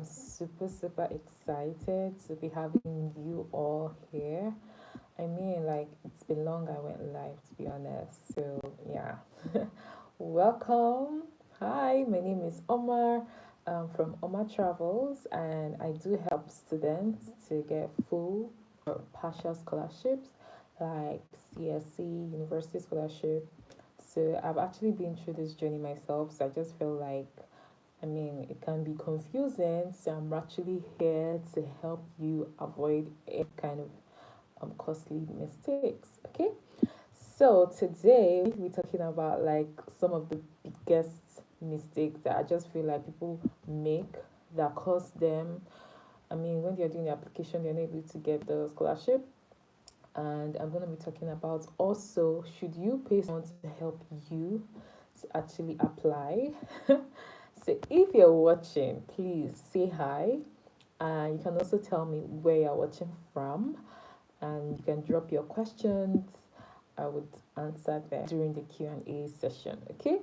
I'm super excited to be having you all here. I mean, like, it's been long I went live, to be honest. So, yeah. Welcome. Hi, my name is Omar from Omar Travels, and I do help students to get full or partial scholarships like CSC, University Scholarship. So, I've actually been through this journey myself, so I just feel like it can be confusing, so I'm actually here to help you avoid any kind of costly mistakes. Okay, so today we're talking about like some of the biggest mistakes that I just feel like people make that cost them. When they're doing the application, they're not able to get the scholarship. And I'm going to be talking about also, should you pay someone to help you to actually apply? So if you're watching, please say hi. And you can also tell me where you're watching from. And you can drop your questions. I would answer them during the Q&A session. Okay.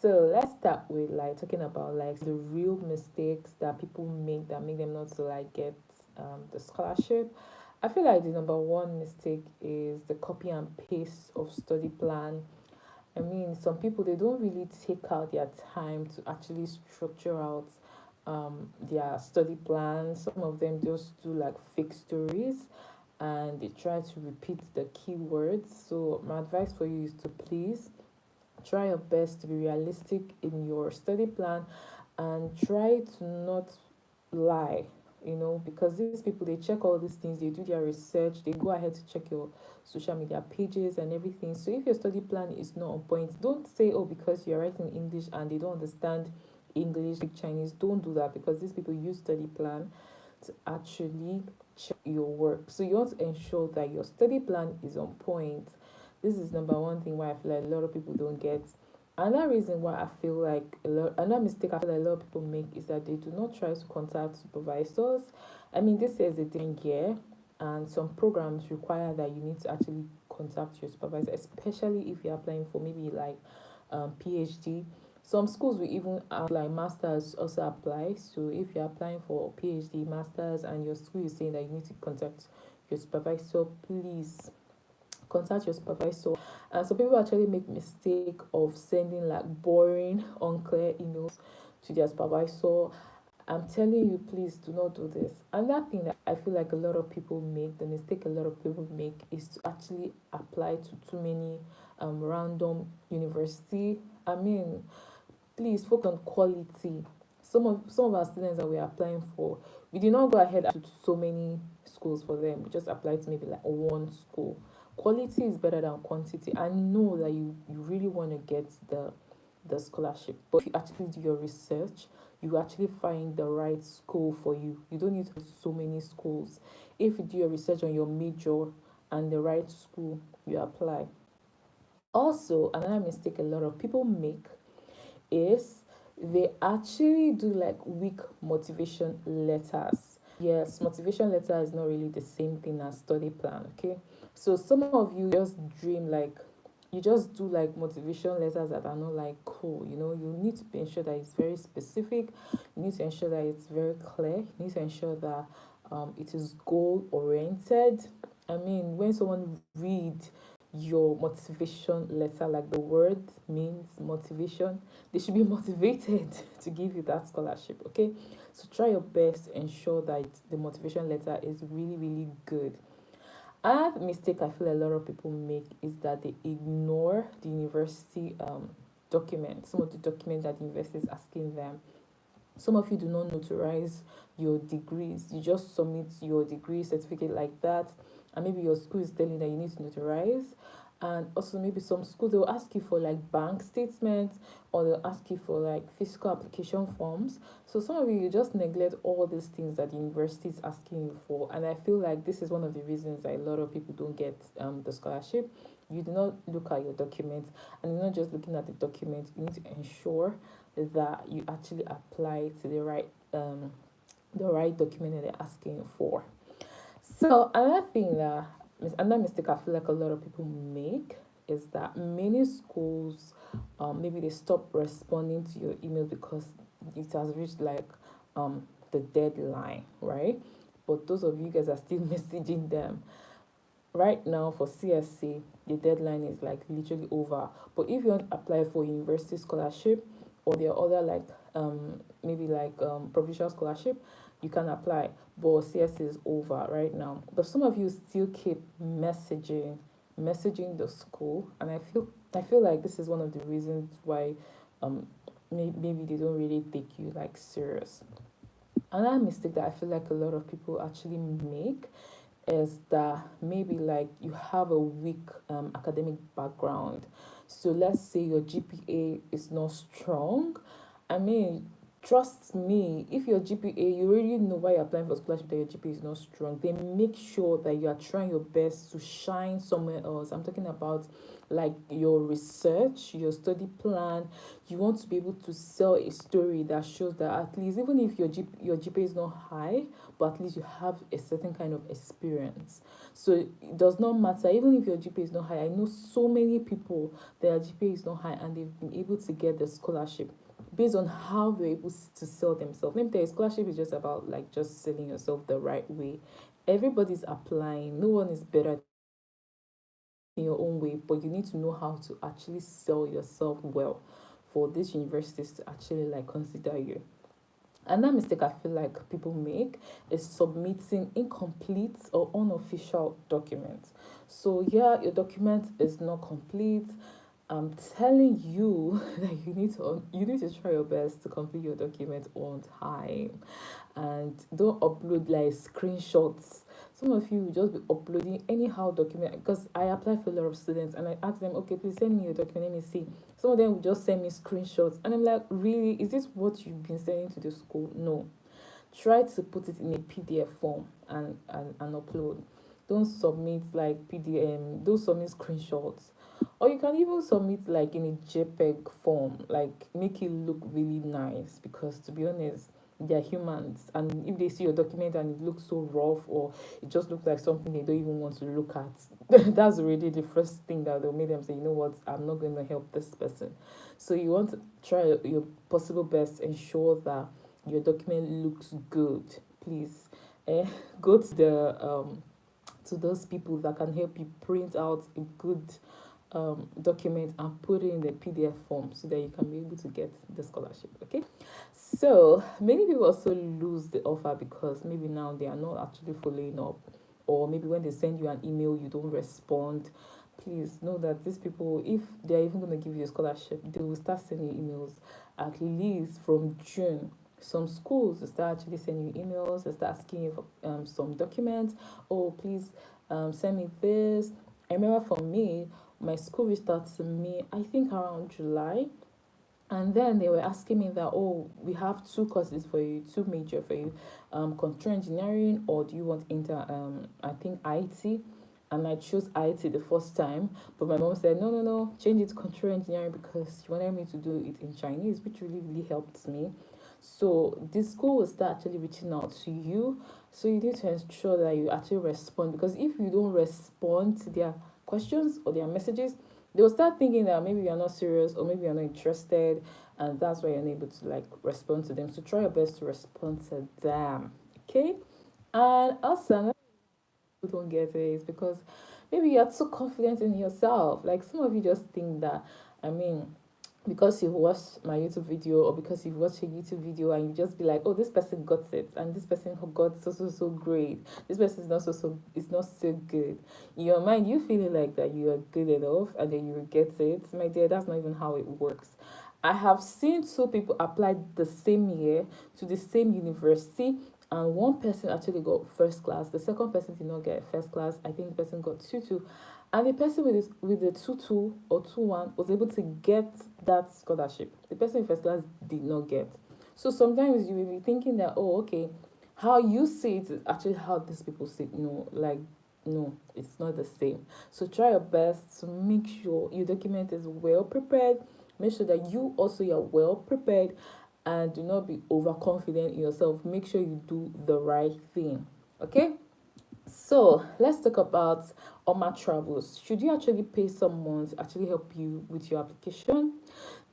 So let's start with like talking about like the real mistakes that people make that make them not to like get the scholarship. I feel like the number one mistake is the copy and paste of study plan. Some people they don't really take out their time to actually structure out their study plan. Some of them just do like fake stories and they try to repeat the keywords. So my advice for you is to please try your best to be realistic in your study plan and try to not lie, because these people they check all these things, they do their research, they go ahead to check your social media pages and everything. So if your study plan is not on point, don't say, oh, because you're writing English and they don't understand English, speak Chinese. Don't do that, because these people use study plan to actually check your work. So you want to ensure that your study plan is on point. This is number one thing why I feel like a lot of people don't get. Another reason why I feel like another mistake I feel like a lot of people make is that they do not try to contact supervisors. This is a different year, and some programs require that you need to actually contact your supervisor, especially if you're applying for maybe like PhD. Some schools will even have like masters also apply. So if you're applying for PhD, masters, and your school is saying that you need to contact your supervisor, please contact your supervisor. And some people actually make mistake of sending like boring, unclear emails to their supervisor. I'm telling you, please do not do this. Another thing that I feel like a lot of people make, the mistake a lot of people make, is to actually apply to too many random university. Please focus on quality. Some of our students that we're applying for, we did not go ahead to so many schools for them. We just applied to maybe like one school. Quality is better than quantity. I know that you really want to get the scholarship, but if you actually do your research, you actually find the right school for you. You don't need to go to so many schools. If you do your research on your major and the right school, you apply. Also, another mistake a lot of people make is they actually do like weak motivation letters. Yes, motivation letter is not really the same thing as study plan, okay? So some of you just dream like you just do like motivation letters that are not like cool, you need to ensure that it's very specific, you need to ensure that it's very clear, you need to ensure that it is goal oriented. When someone read your motivation letter, like the word means motivation, they should be motivated to give you that scholarship. Okay, so try your best to ensure that the motivation letter is really good. Another mistake I feel a lot of people make is that they ignore the university documents, some of the documents that the university is asking them. Some of you do not notarize your degrees. You just submit your degree certificate like that, and maybe your school is telling that you need to notarize. And also, maybe some schools they'll ask you for like bank statements, or they'll ask you for like physical application forms. So some of you just neglect all these things that the university is asking you for, and I feel like this is one of the reasons that a lot of people don't get the scholarship. You do not look at your documents, and you're not just looking at the document. You need to ensure that you actually apply to the right document that they're asking for. So another mistake I feel like a lot of people make is that many schools, maybe they stop responding to your email because it has reached like the deadline, right? But those of you guys are still messaging them. Right now for CSC, the deadline is like literally over. But if you want to apply for university scholarship or there are other like maybe like provincial scholarship, you can apply. But CSC is over right now. But some of you still keep messaging the school, and I feel like this is one of the reasons why um maybe they don't really take you like serious. Another mistake that I feel like a lot of people actually make is that maybe like you have a weak academic background. So let's say your GPA is not strong. I mean, trust me, if your GPA, you already know why you're applying for scholarship that your GPA is not strong, then make sure that you are trying your best to shine somewhere else. I'm talking about like your research, your study plan. You want to be able to sell a story that shows that at least even if your GPA is not high, but at least you have a certain kind of experience. So it does not matter, even if your GPA is not high. I know so many people, their GPA is not high and they've been able to get the scholarship based on how they're able to sell themselves. Let me tell you, scholarship is just about like just selling yourself the right way. Everybody's applying, no one is better in your own way, but you need to know how to actually sell yourself well for these universities to actually like consider you. Another mistake I feel like people make is submitting incomplete or unofficial documents. So yeah, your document is not complete. I'm telling you that you need to try your best to complete your document on time, and don't upload like screenshots. Some of you will just be uploading anyhow document, because I apply for a lot of students and I ask them, okay, please send me your document, let me see. Some of them will just send me screenshots and I'm like, really, is this what you've been sending to the school? No. Try to put it in a PDF form and upload. Don't submit like PDM, don't submit screenshots. Or you can even submit like in a JPEG form, like make it look really nice, because to be honest, they're humans, and if they see your document and it looks so rough or it just looks like something they don't even want to look at, that's already the first thing that will make them say, you know what, I'm not going to help this person. So you want to try your possible best, ensure that your document looks good. Please, go to those people that can help you print out a good document and put it in the PDF form so that you can be able to get the scholarship. Okay, so many people also lose the offer because maybe now they are not actually following up, or maybe when they send you an email you don't respond. Please know that these people, if they're even going to give you a scholarship, they will start sending you emails at least from June. Some schools will start actually sending you emails, they start asking you for some documents. Oh, please send me this. I remember for me, my school reached out to me, I think around July, and then they were asking me that, oh, we have two courses for you, two major for you, computer engineering, or do you want I think IT. And I chose IT the first time, but my mom said, no, no, no, change it to computer engineering, because she wanted me to do it in Chinese, which really, really helped me. So this school will start actually reaching out to you. So you need to ensure that you actually respond, because if you don't respond to their questions or their messages, they will start thinking that maybe you're not serious or maybe you're not interested, and that's why you're unable to like respond to them. So try your best to respond to them. Okay. And also, who don't get it is because maybe you're too confident in yourself. Like some of you just think that, I mean, because you've watched my YouTube video, or because you've watched a YouTube video and you just be like, oh, this person got it, and this person got so great. This person is not it's not so good. In your mind, you feeling like that you are good enough, and then you will get it. My dear, that's not even how it works. I have seen two people apply the same year to the same university, and one person actually got first class. The second person did not get first class. I think the person got 2-2, and the person with the 2-2 or 2-1 was able to get that scholarship. The person in first class did not get. So sometimes you will be thinking that, oh, okay, how you see it is actually how these people see it. No, like, no, it's not the same. So try your best to make sure your document is well prepared. Make sure that you also are well prepared, and do not be overconfident in yourself. Make sure you do the right thing. Okay? So let's talk about Oma Travels. Should you actually pay someone to actually help you with your application?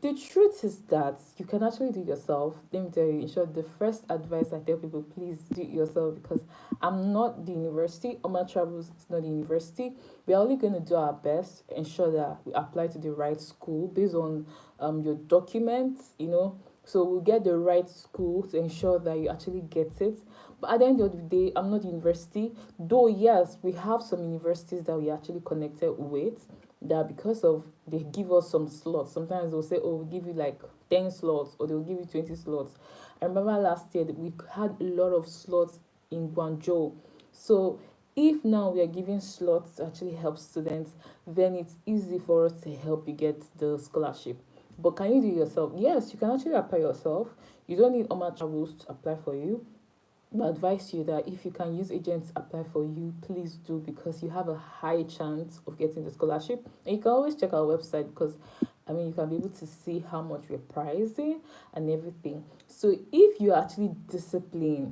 The truth is that you can actually do it yourself. Let me tell you, in short, the first advice I tell people, please do it yourself, because I'm not the university. Oma Travels is not the university. We're only going to do our best, ensure that we apply to the right school based on your documents, So we'll get the right school to ensure that you actually get it. But at the end of the day, I'm not the university. Though, yes, we have some universities that we actually connected with, that because of they give us some slots. Sometimes they'll say, oh, we'll give you like 10 slots, or they'll give you 20 slots. I remember last year that we had a lot of slots in Guangzhou. So if now we are giving slots to actually help students, then it's easy for us to help you get the scholarship. But can you do it yourself? Yes, you can actually apply yourself. You don't need Oma Travels to apply for you. I advise you that if you can use agents to apply for you, please do, because you have a high chance of getting the scholarship. And you can always check our website, because you can be able to see how much we're pricing and everything. So if you're actually disciplined,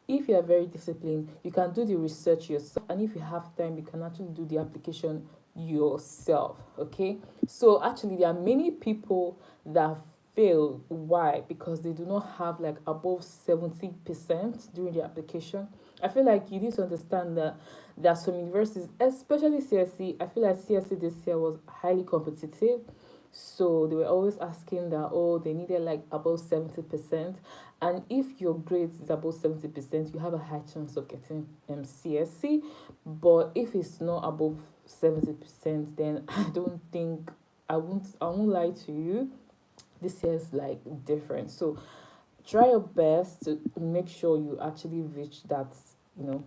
if you are very disciplined, you can do the research yourself, and if you have time, you can actually do the application yourself. Okay, so actually there are many people that fail. Why? Because they do not have like above 70% during the application. I feel like you need to understand that there are some universities, especially CSC. I feel like CSC this year was highly competitive, so they were always asking that, oh, they needed like above 70%. And if your grade is above 70%, you have a high chance of getting CSC. But if it's not above 70%, then I won't lie to you, this year is like different. So try your best to make sure you actually reach you know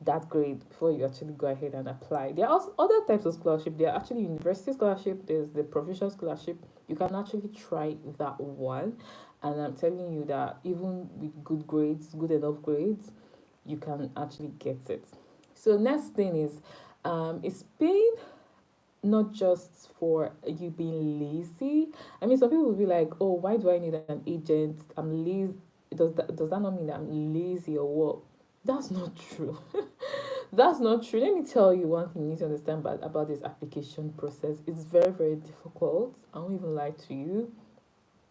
that grade before you actually go ahead and apply. There are also other types of scholarship. There are actually university scholarship, there's the provincial scholarship. You can actually try that one, and I'm telling you that even with good grades, good enough grades, you can actually get it. So next thing is, it's being not just for you being lazy. Some people will be like, oh, why do I need an agent? I'm lazy. Does that not mean that I'm lazy or what? That's not true. That's not true. Let me tell you one thing you need to understand about this application process. It's very, very difficult. I won't even lie to you.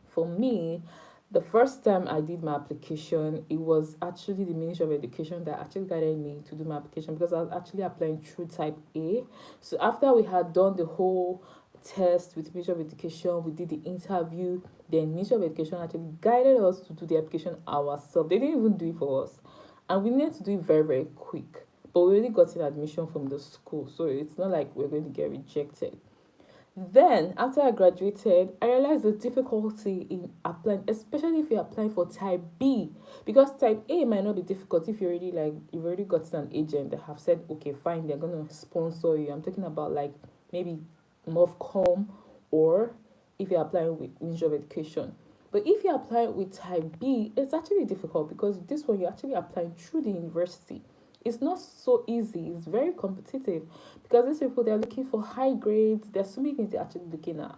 For me, the first time I did my application, it was actually the Ministry of Education that actually guided me to do my application, because I was actually applying through type A. So after we had done the whole test with Ministry of Education, we did the interview, then Ministry of Education actually guided us to do the application ourselves. They didn't even do it for us. And we needed to do it very, very quick. But we already got an admission from the school, so it's not like we're going to get rejected. Then, after I graduated, I realized the difficulty in applying, especially if you're applying for type B, because type A might not be difficult if you've already got an agent that have said, okay, fine, they're gonna sponsor you. I'm talking about like maybe MOVCOM, or if you're applying with Ministry of Education. But if you're applying with type B, it's actually difficult, because this one you're actually applying through the university. It's not so easy. It's very competitive, because these people, they're looking for high grades. There's so many things they're actually looking at.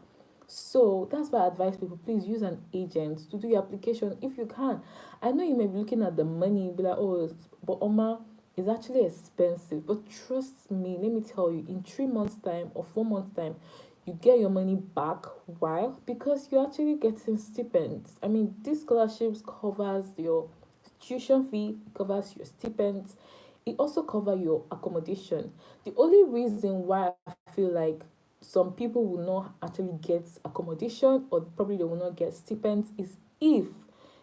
So that's why I advise people, please use an agent to do your application if you can. I know you may be looking at the money, be like, oh, but Oma, is actually expensive. But trust me, let me tell you, in 3 months' time or 4 months' time, you get your money back. Why? Because you're actually getting stipends. These scholarships covers your tuition fee, covers your stipends, it also covers your accommodation. The only reason why I feel like some people will not actually get accommodation, or probably they will not get stipends, is if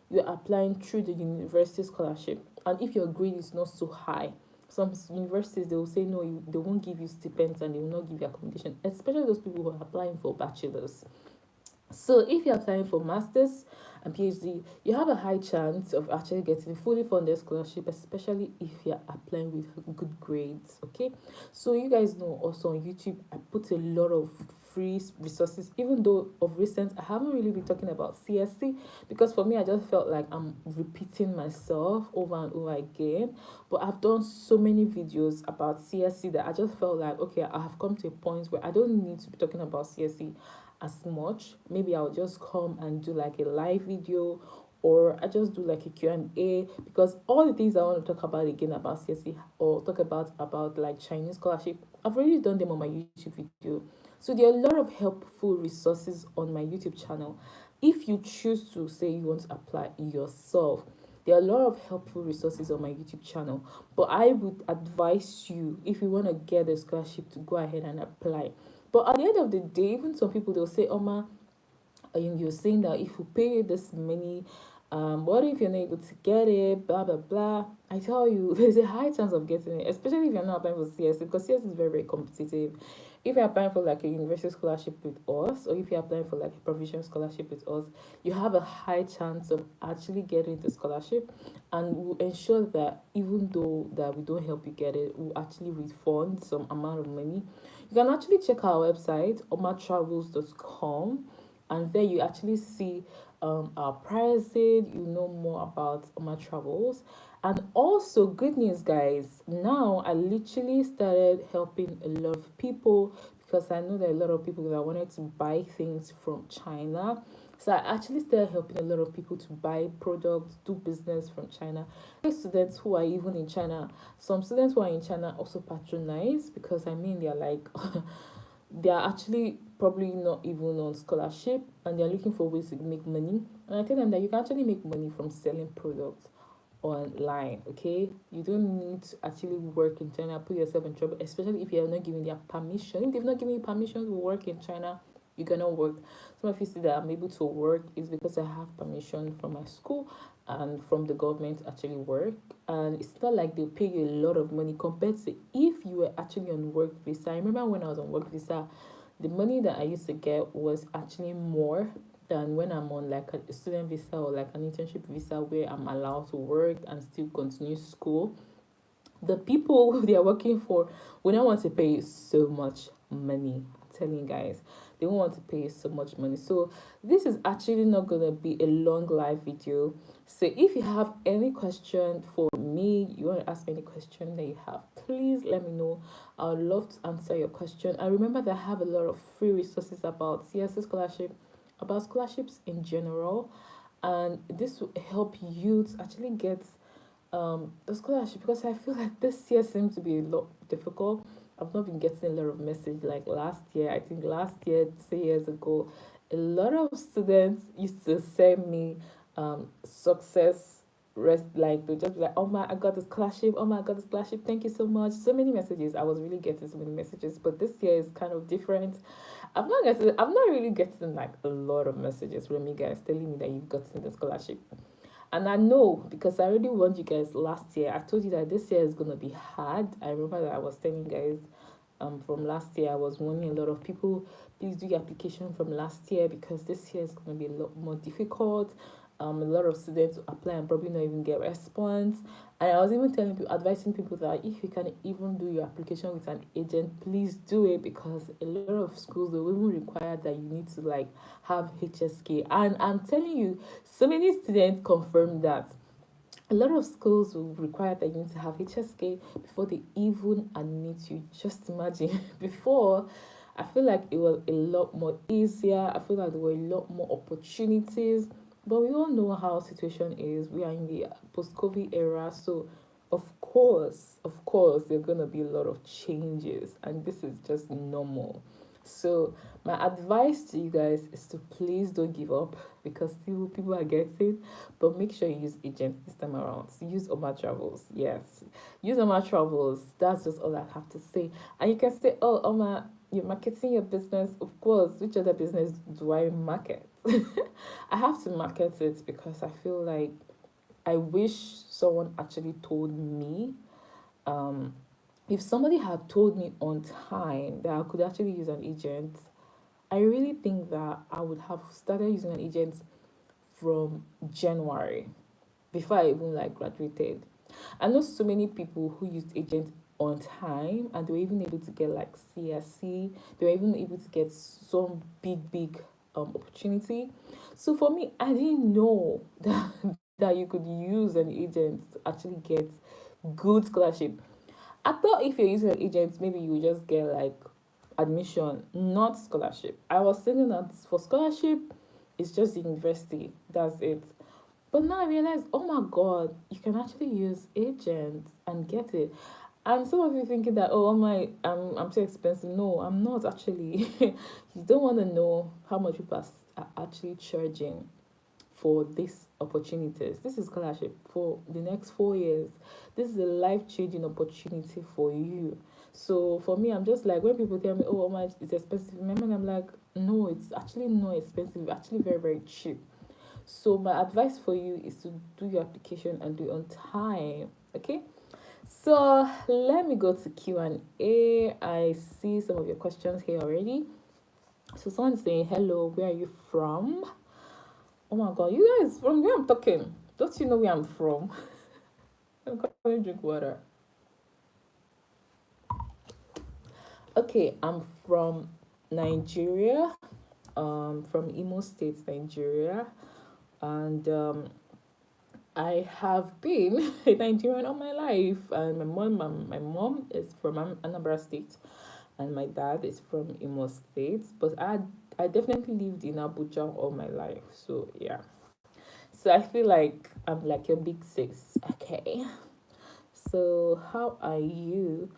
you're applying through the university scholarship, and if your grade is not so high. Some universities, they will say no, they won't give you stipends, and they will not give you accommodation, especially those people who are applying for bachelors. So if you're applying for masters and PhD, you have a high chance of actually getting fully funded scholarship, especially if you're applying with good grades. Okay, so you guys know also on YouTube I put a lot of free resources, even though of recent I haven't really been talking about CSC, because for me I just felt like I'm repeating myself over and over again. But I've done so many videos about CSC that I just felt like, okay, I have come to a point where I don't need to be talking about CSC as much. Maybe I'll just come and do like a live video, or I just do like a Q&A, because all the things I want to talk about again about CSC, or talk about like Chinese scholarship, I've already done them on my YouTube video. So there are a lot of helpful resources on my YouTube channel. If you choose to say you want to apply yourself, there are a lot of helpful resources on my YouTube channel. But I would advise you, if you want to get a scholarship, to go ahead and apply. But at the end of the day, even some people, they'll say, Oma, you're saying that if you pay this many, what if you're not able to get it, blah blah blah. I tell you, there's a high chance of getting it, especially if you're not applying for CSC, because CSC is very, very competitive. If you're applying for like a university scholarship with us, or if you're applying for like a provision scholarship with us, you have a high chance of actually getting the scholarship. And we'll ensure that even though that we don't help you get it, we'll actually refund some amount of money. You can actually check our website, ormahblog.com, and there you actually see our pricing. You know more about my travels. And also, good news, guys, now I literally started helping a lot of people, because I know that a lot of people that wanted to buy things from China. So I actually started helping a lot of people to buy products, do business from China. Students who are even in China, some students who are in China also patronize, because I mean they're like they are actually probably not even on scholarship, and they're looking for ways to make money. And I tell them that you can actually make money from selling products online. Okay, you don't need to actually work in China, put yourself in trouble, especially if you're not giving their permission. If they've not given you permission to work in China, you're gonna work. Some of you see that I'm able to work is because I have permission from my school and from the government to actually work. And it's not like they pay you a lot of money compared to if you were actually on work visa. I remember when I was on work visa, the money that I used to get was actually more than when I'm on like a student visa or like an internship visa, where I'm allowed to work and still continue school. The people they are working for will not want to pay so much money. I'm telling you guys, they won't want to pay so much money. So this is actually not gonna be a long live video. So if you have any question for me, you want to ask me any question that you have, please let me know. I would love to answer your question. And remember that I have a lot of free resources about CSC scholarship, about scholarships in general, and this will help you to actually get the scholarship, because I feel like this year seems to be a lot difficult. I've not been getting a lot of message like last year. I think last year, 2 years ago, a lot of students used to send me success rest, like they just be like, oh my, I got this scholarship, oh my, I got this scholarship, thank you so much. So many messages. I was really getting so many messages, but this year is kind of different. I'm not really getting like a lot of messages from you guys telling me that you've gotten the scholarship. And I know, because I already warned you guys last year. I told you that this year is gonna be hard. I remember that I was telling you guys from last year. I was warning a lot of people, please do your application from last year, because this year is gonna be a lot more difficult. A lot of students apply and probably not even get response. And I was even telling people, advising people that if you can even do your application with an agent, please do it, because a lot of schools will even require that you need to like have HSK. And I'm telling you, so many students confirm that a lot of schools will require that you need to have HSK before they even admit you. Just imagine. Before, I feel like it was a lot more easier. I feel like there were a lot more opportunities. But we all know how situation is. We are in the post-COVID era, so of course, there are gonna be a lot of changes, and this is just normal. So my advice to you guys is to please don't give up, because still people are getting, but make sure you use agents this time around. So use Oma Travels. Yes. Use Oma Travels. That's just all I have to say. And you can say, oh Oma, you're marketing your business. Of course, which other business do I market? I have to market it, because I feel like I wish someone actually told me, um, if somebody had told me on time that I could actually use an agent, I really think that I would have started using an agent from January, before I even like graduated. I know so many people who used agents on time, and they were even able to get like CSC. They were even able to get some big opportunity. So for me, I didn't know that you could use an agent to actually get good scholarship. I thought if you're using an agent, maybe you just get like admission, not scholarship. I was thinking that for scholarship, it's just the university. That's it. But now I realize, oh my god, you can actually use agents and get it. And some of you thinking that, oh, I'm too expensive. No, I'm not actually. You don't want to know how much people are actually charging for these opportunities. This is scholarship for the next 4 years. This is a life changing opportunity for you. So for me, I'm just like, when people tell me, oh, how much it's expensive, in my mind, I'm like, no, it's actually not expensive. It's actually very, very cheap. So my advice for you is to do your application and do it on time. Okay. So let me go to Q&A. I see some of your questions here already. So someone's saying, hello, where are you from? Oh my god, you guys, from where I'm talking? Don't you know where I'm from? I'm going to drink water. Okay, I'm from Nigeria, from Imo State, Nigeria, and I have been a Nigerian all my life. And my mom is from Anambra State, and my dad is from Imo State. But I definitely lived in Abuja all my life. So yeah. So I feel like I'm like your big sis. Okay. So how are you?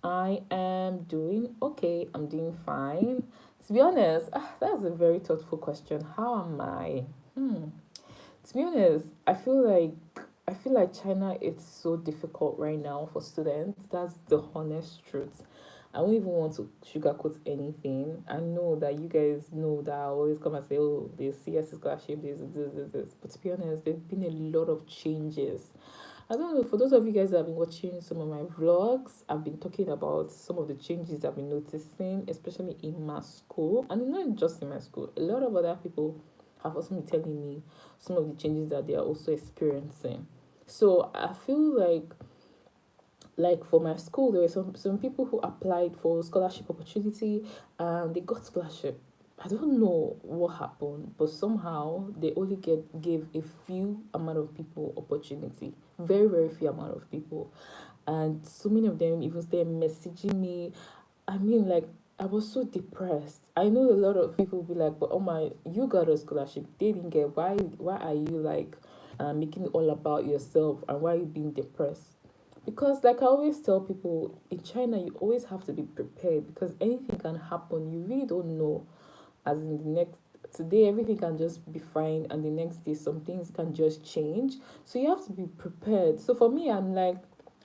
I am doing okay. I'm doing fine. To be honest, that's a very thoughtful question. How am I? To be honest, I feel like China is so difficult right now for students. That's the honest truth. I don't even want to sugarcoat anything. I know that you guys know that I always come and say, oh, there's CSC Scholarship, this. But to be honest, there's been a lot of changes. I don't know, for those of you guys that have been watching some of my vlogs, I've been talking about some of the changes I've been noticing, especially in my school. And not just in my school, a lot of other people have also been telling me some of the changes that they are also experiencing. So I feel like for my school, there were some people who applied for scholarship opportunity and they got scholarship. I don't know what happened, but somehow they only gave a few amount of people opportunity. Very, very few amount of people. And so many of them even started messaging me. I mean, like, I was so depressed. I know a lot of people will be like, but oh my, you got a scholarship. They didn't get, why are you like making it all about yourself, and why are you being depressed? Because like I always tell people, in China you always have to be prepared, because anything can happen. You really don't know. As in the next today everything can just be fine, and the next day some things can just change. So you have to be prepared. So for me, I'm like,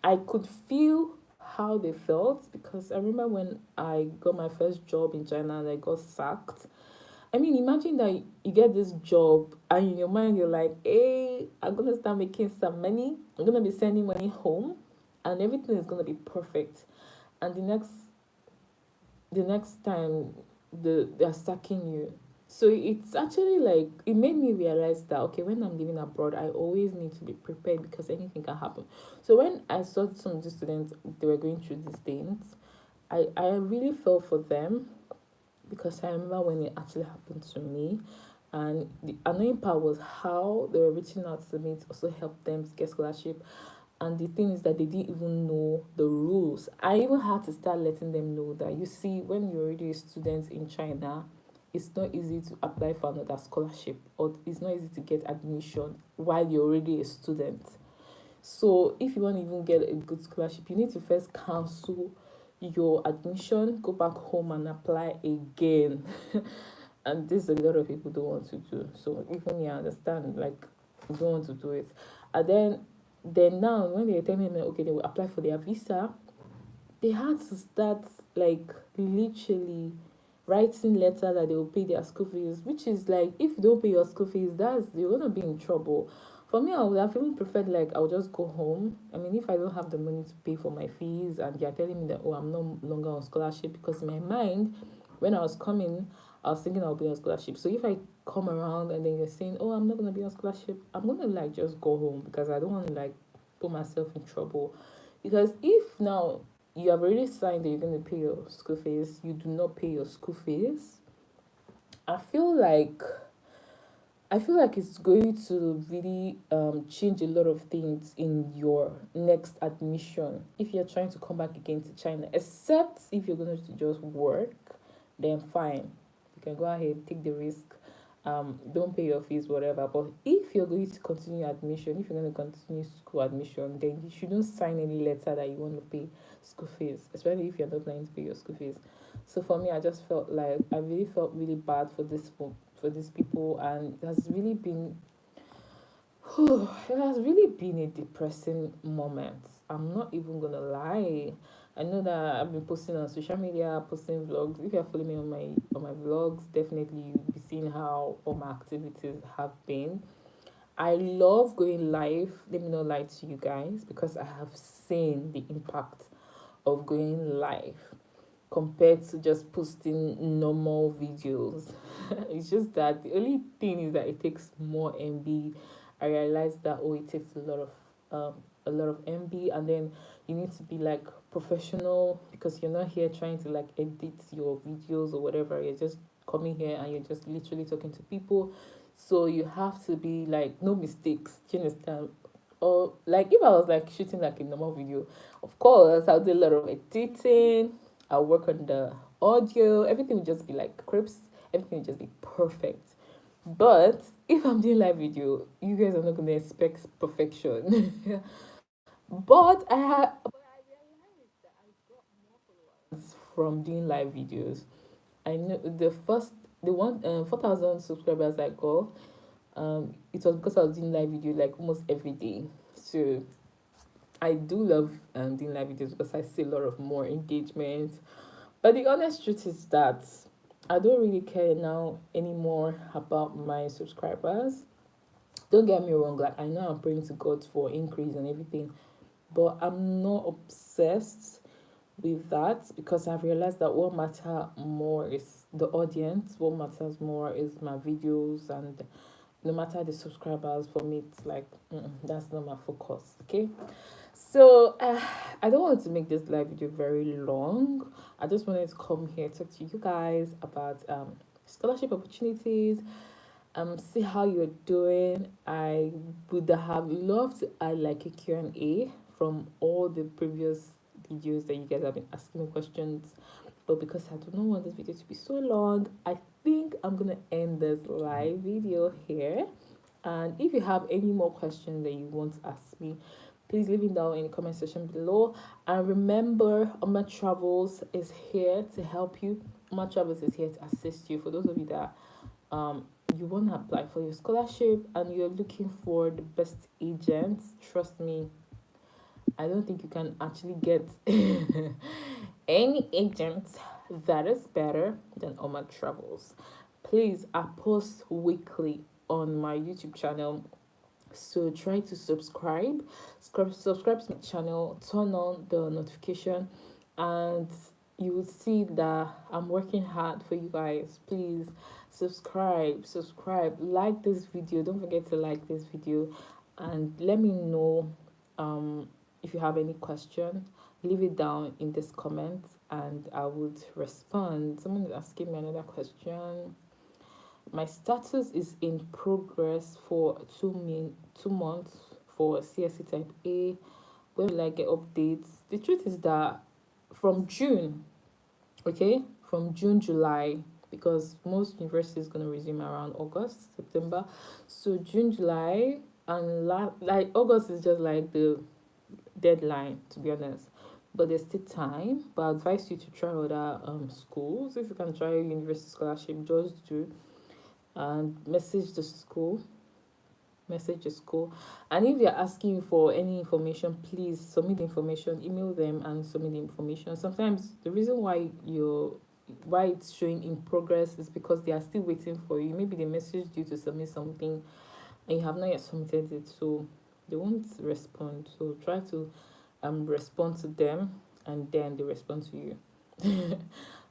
I could feel how they felt, because I remember when I got my first job in China and I got sacked. I mean, imagine that you get this job and in your mind you're like, hey, I'm gonna start making some money. I'm gonna be sending money home, and everything is gonna be perfect. And the next time they're sacking you. So it's actually like, it made me realize that okay, when I'm living abroad, I always need to be prepared, because anything can happen. So when I saw some of the students, they were going through these things, I really felt for them, because I remember when it actually happened to me. And the annoying part was how they were reaching out to me to also help them to get scholarship. And the thing is that they didn't even know the rules. I even had to start letting them know that, you see, when you're already a student in China, it's not easy to apply for another scholarship, or it's not easy to get admission while you're already a student. So if you want to even get a good scholarship, you need to first cancel your admission, go back home and apply again. And this a lot of people don't want to do. So even me, I understand, like, you don't want to do it. And then now when they're telling me okay, they will apply for their visa, they had to start like literally writing letters that they will pay their school fees, which is like, if you don't pay your school fees, that's, you're gonna be in trouble. For me, I would have even preferred like I'll just go home. I mean, if I don't have the money to pay for my fees and they're telling me that, oh, I'm no longer on scholarship, because in my mind, when I was coming, I was thinking I'll be on scholarship. So if I come around and then you're saying, oh, I'm not gonna be on scholarship, I'm gonna like just go home, because I don't want to like put myself in trouble. Because if now you have already signed that you're going to pay your school fees, you do not pay your school fees, I feel like it's going to really change a lot of things in your next admission if you're trying to come back again to China. Except if you're going to just work, then fine, you can go ahead, take the risk, don't pay your fees, whatever. But if you're going to continue admission, if you're going to continue school admission, then you shouldn't sign any letter that you want to pay school fees, especially if you're not planning to pay your school fees. So for me, I just felt like I really felt really bad for these people, and it has really been it has really been a depressing moment. I'm not even gonna lie. I know that I've been posting on social media, posting vlogs. If you're following me on my vlogs, definitely you'll be seeing how all my activities have been. I love going live. Let me not lie to you guys, because I have seen the impact of going live compared to just posting normal videos. It's just that the only thing is that it takes more MB. I realized that it takes a lot of MB, and then you need to be like professional, because you're not here trying to like edit your videos or whatever. You're just coming here and you're just literally talking to people. So you have to be like no mistakes. Do you understand? Or like if I was like shooting like a normal video, of course I'll do a lot of editing. I'll work on the audio. Everything will just be like crisp. Everything will just be perfect. But if I'm doing live video, you guys are not gonna expect perfection. But I realized that I got more followers from doing live videos. I know the one 4,000 subscribers I got. It was because I was doing live video like almost every day. So I do love doing live videos because I see a lot of more engagement. But the honest truth is that I don't really care now anymore about my subscribers. Don't get me wrong, like I know I'm praying to God for increase and everything, but I'm not obsessed with that, because I've realized that what matters more is the audience. What matters more is my videos, and no matter the subscribers, for me it's like that's not my focus. Okay, so I don't want to make this live video very long. I just wanted to come here talk to you guys about scholarship opportunities, see how you're doing. I would have loved to add like a Q&A from all the previous videos that you guys have been asking me questions, but because I do not want this video to be so long, I think I'm gonna end this live video here. And if you have any more questions that you want to ask me, please leave it down in the comment section below. And remember, Oma Travels is here to help you. Oma Travels is here to assist you. For those of you that you want to apply for your scholarship and you're looking for the best agent, trust me, I don't think you can actually get any agent that is better than Oma Travels. Please, I post weekly on my YouTube channel, so try to subscribe to my channel, turn on the notification, and you will see that I'm working hard for you guys. Please subscribe, like this video. Don't forget to like this video, and let me know if you have any question. Leave it down in this comment and I would respond. Someone is asking me another question. My status is in progress for 2 months for CSC type A. When will I get updates? The truth is that from June, okay, from June, July, because most universities gonna resume around August, September. So June, July, and like August is just like the deadline, to be honest. But there's still time. But I advise you to try other schools. If you can try university scholarship, just do, and message the school. And if they're asking you for any information, please submit the information, email them and submit the information. Sometimes the reason why it's showing in progress is because they are still waiting for you. Maybe they messaged you to submit something and you have not yet submitted it, so they won't respond. So try to respond to them and then they respond to you.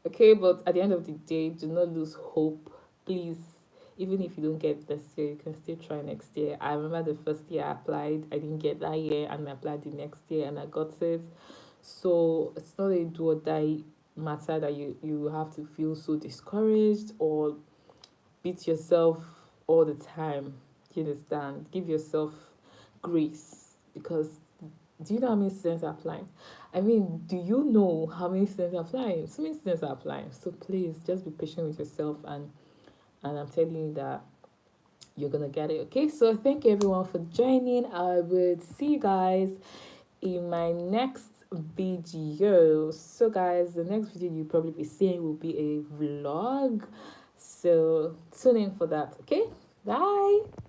Okay, but at the end of the day, do not lose hope, please. Even if you don't get this year, you can still try next year. I remember the first year I applied, I didn't get that year, and I applied the next year and I got it. So it's not a do or die matter that you have to feel so discouraged or beat yourself all the time. You understand? Give yourself grace, because do you know how many students are applying? I mean, do you know how many students are applying? So many students are applying. So please just be patient with yourself and and I'm telling you that you're gonna get it. Okay, so thank you everyone for joining. I would see you guys in my next video. So guys, the next video you'll probably be seeing will be a vlog, so tune in for that. Okay, bye.